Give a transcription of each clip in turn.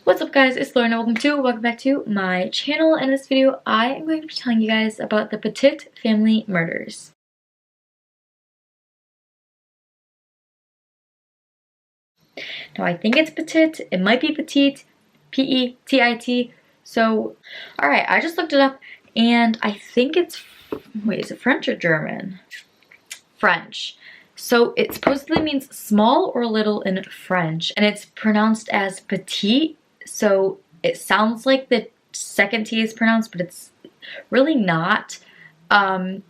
What's up guys, it's Lauren and welcome back to my channel. In this video, I am going to be telling you guys about the Petit family murders. Now I think it's Petit, it might be Petite, P-E-T-I-T. So, alright, I just looked it up and I think it's, wait, is it French or German? French. So it supposedly means small or little in French, and it's pronounced as Petit. So it sounds like the second T is pronounced, but it's really not. I'm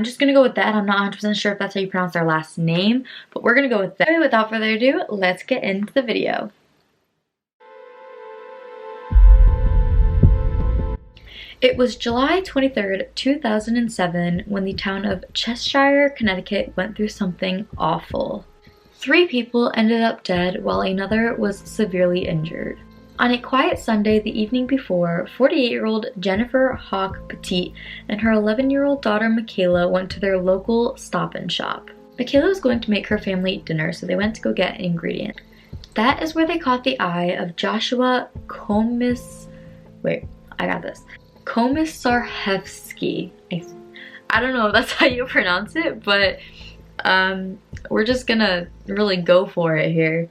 just gonna go with that. I'm not 100% sure if that's how you pronounce their last name, but we're gonna go with that. Anyway, without further ado, let's get into the video. It was July 23rd, 2007, when the town of Cheshire, Connecticut went through something awful. 3 people ended up dead while another was severely injured. On a quiet Sunday the evening before, 48-year-old Jennifer Hawk Petit and her 11-year-old daughter Michaela went to their local Stop and Shop. Michaela was going to make her family dinner, so they went to go get an ingredient. That is where they caught the eye of Joshua Komisarhevsky. I don't know if that's how you pronounce it, but we're just gonna really go for it here.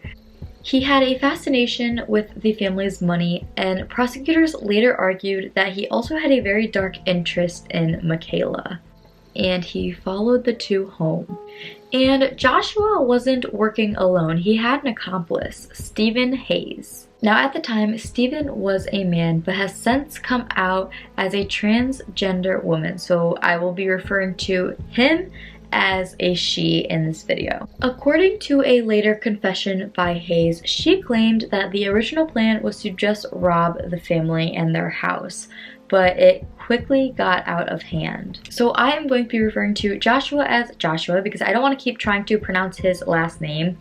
He had a fascination with the family's money, and prosecutors later argued that he also had a very dark interest in Michaela, and he followed the two home. And Joshua wasn't working alone. He had an accomplice, Stephen Hayes. Now at the time, Stephen was a man, but has since come out as a transgender woman, so I will be referring to him as a she in this video. According to a later confession by Hayes, she claimed that the original plan was to just rob the family and their house, but it quickly got out of hand. So I am going to be referring to Joshua as Joshua because I don't want to keep trying to pronounce his last name,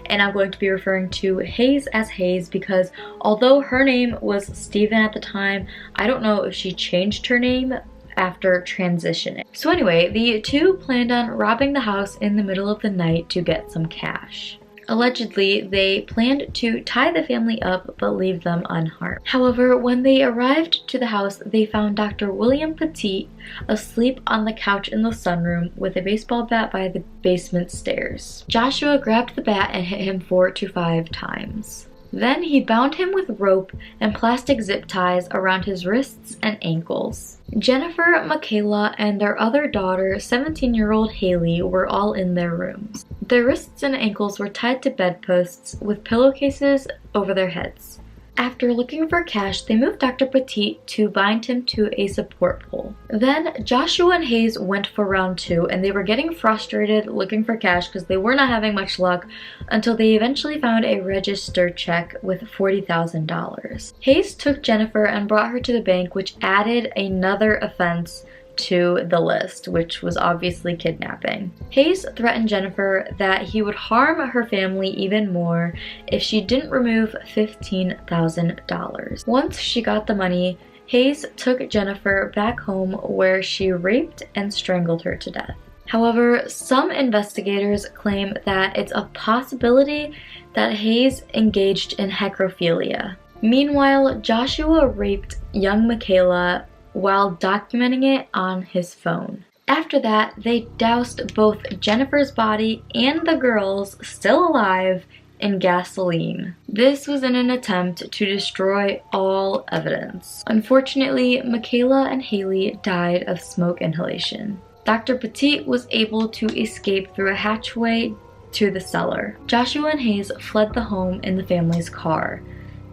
and I'm going to be referring to Hayes as Hayes because although her name was Stephen at the time, I don't know if she changed her name after transitioning. So anyway, the two planned on robbing the house in the middle of the night to get some cash. Allegedly, they planned to tie the family up but leave them unharmed. However, when they arrived to the house, they found Dr. William Petit asleep on the couch in the sunroom with a baseball bat by the basement stairs. Joshua grabbed the bat and hit him 4 to 5 times. Then he bound him with rope and plastic zip ties around his wrists and ankles. Jennifer, Michaela, and their other daughter, 17-year-old Haley, were all in their rooms. Their wrists and ankles were tied to bedposts with pillowcases over their heads. After looking for cash, they moved Dr. Petit to bind him to a support pole. Then Joshua and Hayes went for round 2, and they were getting frustrated looking for cash because they were not having much luck until they eventually found a register check with $40,000. Hayes took Jennifer and brought her to the bank, which added another offense to the list, which was obviously kidnapping. Hayes threatened Jennifer that he would harm her family even more if she didn't remove $15,000. Once she got the money, Hayes took Jennifer back home where she raped and strangled her to death. However, some investigators claim that it's a possibility that Hayes engaged in necrophilia. Meanwhile, Joshua raped young Michaela while documenting it on his phone. After that, they doused both Jennifer's body and the girls, still alive, in gasoline. This was in an attempt to destroy all evidence. Unfortunately, Michaela and Haley died of smoke inhalation. Dr. Petit was able to escape through a hatchway to the cellar. Joshua and Hayes fled the home in the family's car.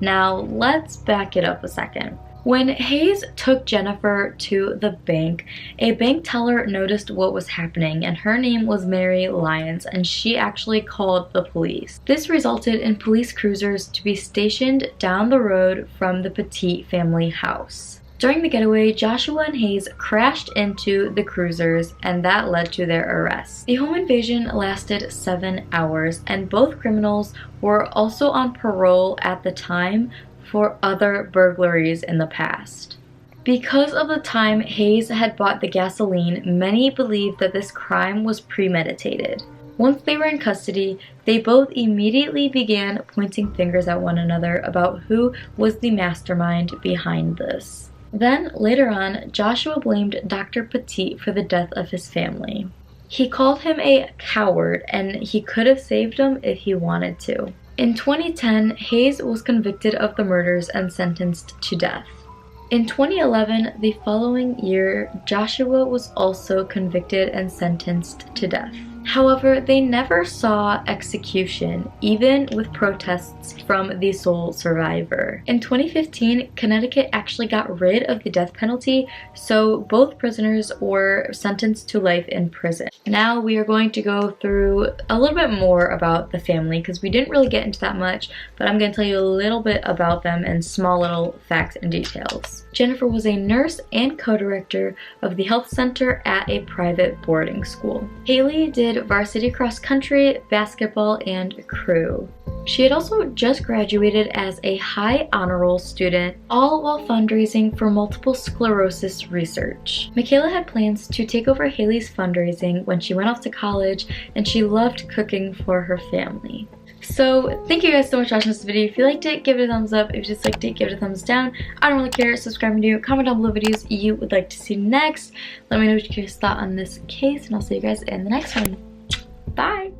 Now, let's back it up a second. When Hayes took Jennifer to the bank, a bank teller noticed what was happening, and her name was Mary Lyons, and she actually called the police. This resulted in police cruisers to be stationed down the road from the Petit family house. During the getaway, Joshua and Hayes crashed into the cruisers, and that led to their arrest. The home invasion lasted 7 hours, and both criminals were also on parole at the time for other burglaries in the past. Because of the time Hayes had bought the gasoline, many believed that this crime was premeditated. Once they were in custody, they both immediately began pointing fingers at one another about who was the mastermind behind this. Then, later on, Joshua blamed Dr. Petit for the death of his family. He called him a coward, and he could have saved him if he wanted to. In 2010, Hayes was convicted of the murders and sentenced to death. In 2011, the following year, Joshua was also convicted and sentenced to death. However, they never saw execution, even with protests from the sole survivor. In 2015, Connecticut actually got rid of the death penalty, so both prisoners were sentenced to life in prison. Now we are going to go through a little bit more about the family, because we didn't really get into that much, but I'm going to tell you a little bit about them and small little facts and details. Jennifer was a nurse and co-director of the health center at a private boarding school. Haley did varsity cross country, basketball, and crew. She had also just graduated as a high honor roll student, all while fundraising for multiple sclerosis research. Michaela had plans to take over Haley's fundraising when she went off to college, and she loved cooking for her family. So thank you guys so much for watching this video. If you liked it, give it a thumbs up. If you disliked it, give it a thumbs down. I don't really care. Subscribe and do. Comment down below videos you would like to see next. Let me know what your thought on this case, and I'll see you guys in the next one. Bye!